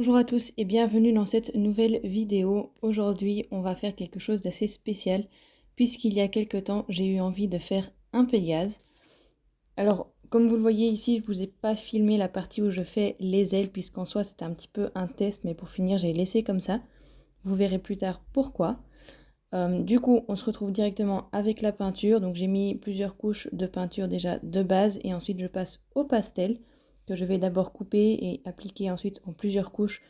Bonjour à tous et bienvenue dans cette nouvelle vidéo. Aujourd'hui, on va faire quelque chose d'assez spécial puisqu'il y a quelque temps, j'ai eu envie de faire un Pégase. Alors, comme vous le voyez ici, je ne vous ai pas filmé la partie où je fais les ailes puisqu'en soi, c'était un petit peu un test, mais pour finir, j'ai laissé comme ça. Vous verrez plus tard pourquoi. Du coup, on se retrouve directement avec la peinture. Donc, j'ai mis plusieurs couches de peinture déjà de base et ensuite, je passe au pastel que je vais d'abord couper et appliquer ensuite en plusieurs couches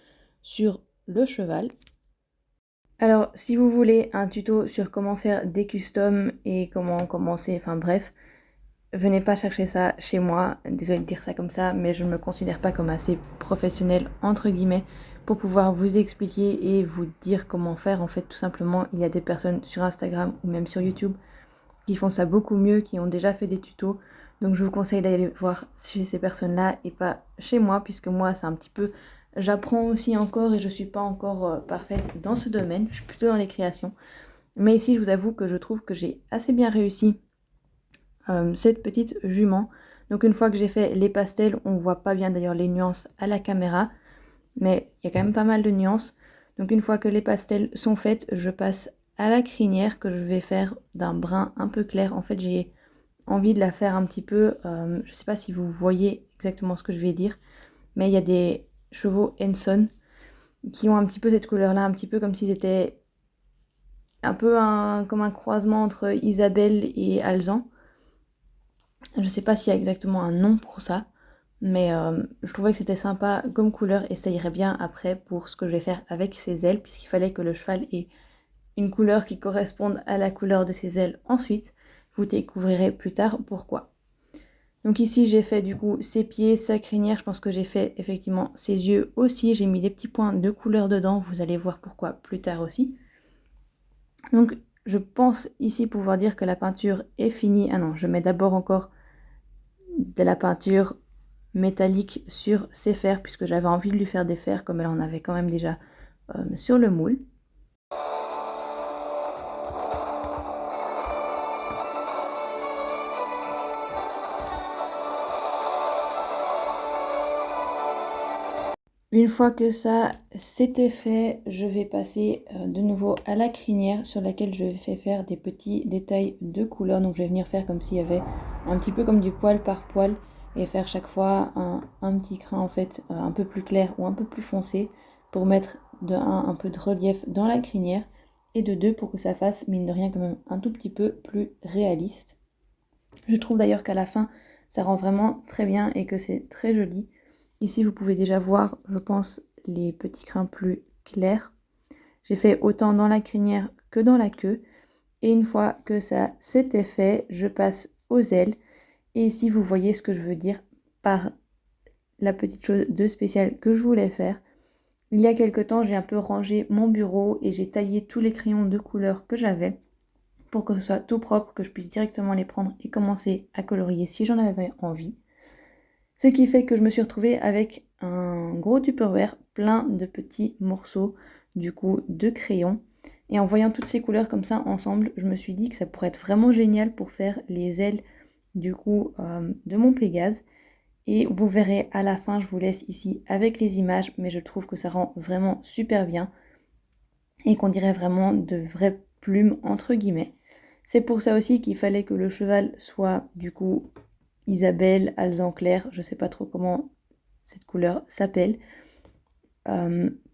sur le cheval. Alors, si vous voulez un tuto sur comment faire des customs et comment commencer, enfin bref, venez pas chercher ça chez moi. Désolée de dire ça comme ça, mais je ne me considère pas comme assez professionnelle, entre guillemets, pour pouvoir vous expliquer et vous dire comment faire. En fait, tout simplement, il y a des personnes sur Instagram ou même sur YouTube qui font ça beaucoup mieux, qui ont déjà fait des tutos. Donc je vous conseille d'aller voir chez ces personnes-là et pas chez moi, puisque moi, c'est un petit peu... J'apprends aussi encore et je ne suis pas encore parfaite dans ce domaine. Je suis plutôt dans les créations. Mais ici, je vous avoue que je trouve que j'ai assez bien réussi cette petite jument. Donc une fois que j'ai fait les pastels, on voit pas bien d'ailleurs les nuances à la caméra, mais il y a quand même pas mal de nuances. Donc une fois que les pastels sont faits, je passe à la crinière que je vais faire d'un brun un peu clair. En fait, j'ai envie de la faire un petit peu, je sais pas si vous voyez exactement ce que je vais dire, mais il y a des chevaux Henson qui ont un petit peu cette couleur-là, un petit peu comme s'ils étaient un peu comme un croisement entre Isabelle et Alzan. Je sais pas s'il y a exactement un nom pour ça, mais je trouvais que c'était sympa comme couleur et ça irait bien après pour ce que je vais faire avec ses ailes, puisqu'il fallait que le cheval ait une couleur qui corresponde à la couleur de ses ailes ensuite. Vous découvrirez plus tard pourquoi. Donc ici j'ai fait du coup ses pieds, sa crinière, je pense que j'ai fait effectivement ses yeux aussi. J'ai mis des petits points de couleur dedans, vous allez voir pourquoi plus tard aussi. Donc je pense ici pouvoir dire que la peinture est finie. Ah non, je mets d'abord encore de la peinture métallique sur ses fers puisque j'avais envie de lui faire des fers comme elle en avait quand même déjà sur le moule. Une fois que ça c'était fait, je vais passer de nouveau à la crinière sur laquelle je vais faire des petits détails de couleur. Donc je vais venir faire comme s'il y avait un petit peu comme du poil par poil et faire chaque fois un petit crin en fait un peu plus clair ou un peu plus foncé pour mettre de un peu de relief dans la crinière et de deux pour que ça fasse mine de rien quand même un tout petit peu plus réaliste. Je trouve d'ailleurs qu'à la fin ça rend vraiment très bien et que c'est très joli. Ici, vous pouvez déjà voir, je pense, les petits crins plus clairs. J'ai fait autant dans la crinière que dans la queue. Et une fois que ça c'était fait, je passe aux ailes. Et ici, vous voyez ce que je veux dire par la petite chose de spécial que je voulais faire. Il y a quelque temps, j'ai un peu rangé mon bureau et j'ai taillé tous les crayons de couleur que j'avais pour que ce soit tout propre, que je puisse directement les prendre et commencer à colorier si j'en avais envie. Ce qui fait que je me suis retrouvée avec un gros Tupperware plein de petits morceaux du coup de crayon. Et en voyant toutes ces couleurs comme ça ensemble, je me suis dit que ça pourrait être vraiment génial pour faire les ailes du coup de mon Pégase. Et vous verrez à la fin, je vous laisse ici avec les images, mais je trouve que ça rend vraiment super bien et qu'on dirait vraiment de vraies plumes entre guillemets. C'est pour ça aussi qu'il fallait que le cheval soit du coup Isabelle, Alzan clair, je sais pas trop comment cette couleur s'appelle,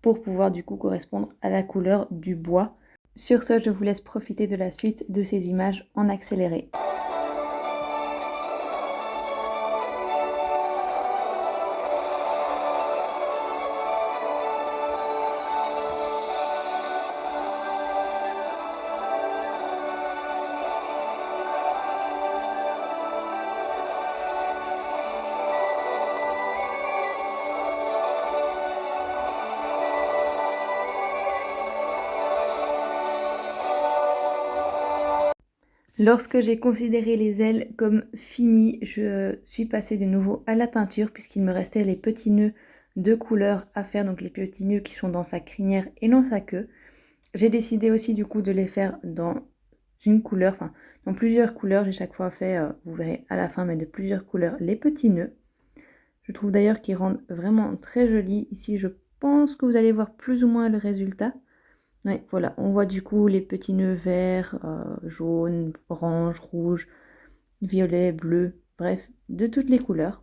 pour pouvoir du coup correspondre à la couleur du bois. Sur ce, je vous laisse profiter de la suite de ces images en accéléré. Lorsque j'ai considéré les ailes comme finies, je suis passée de nouveau à la peinture puisqu'il me restait les petits nœuds de couleur à faire, donc les petits nœuds qui sont dans sa crinière et dans sa queue. J'ai décidé aussi du coup de les faire dans une couleur, enfin dans plusieurs couleurs. J'ai chaque fois fait, vous verrez à la fin, mais de plusieurs couleurs, les petits nœuds. Je trouve d'ailleurs qu'ils rendent vraiment très jolis. Ici, je pense que vous allez voir plus ou moins le résultat. Ouais, voilà, on voit du coup les petits nœuds verts, jaunes, orange, rouge, violet, bleu, bref, de toutes les couleurs.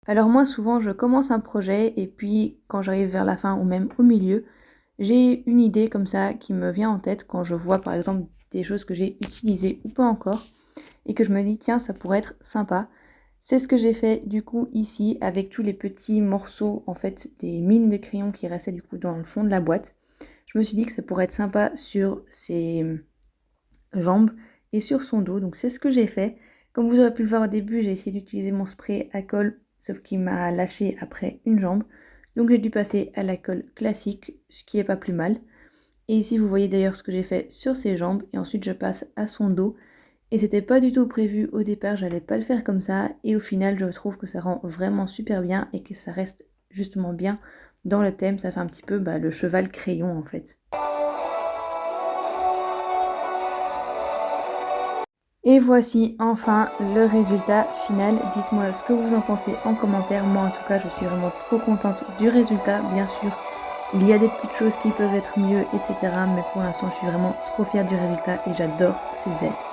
Alors moi, souvent, je commence un projet et puis quand j'arrive vers la fin ou même au milieu, j'ai une idée comme ça qui me vient en tête quand je vois par exemple des choses que j'ai utilisées ou pas encore et que je me dis tiens, ça pourrait être sympa. C'est ce que j'ai fait du coup ici avec tous les petits morceaux en fait des mines de crayons qui restaient du coup dans le fond de la boîte. Je me suis dit que ça pourrait être sympa sur ses jambes et sur son dos, donc c'est ce que j'ai fait. Comme vous aurez pu le voir au début, j'ai essayé d'utiliser mon spray à colle, sauf qu'il m'a lâché après une jambe. Donc j'ai dû passer à la colle classique, ce qui est pas plus mal. Et ici vous voyez d'ailleurs ce que j'ai fait sur ses jambes et ensuite je passe à son dos. Et c'était pas du tout prévu au départ, j'allais pas le faire comme ça. Et au final je trouve que ça rend vraiment super bien et que ça reste justement bien dans le thème. Ça fait un petit peu le cheval crayon en fait. Et voici enfin le résultat final. Dites-moi ce que vous en pensez en commentaire. Moi en tout cas je suis vraiment trop contente du résultat. Bien sûr il y a des petites choses qui peuvent être mieux etc. Mais pour l'instant je suis vraiment trop fière du résultat et j'adore ces ailes.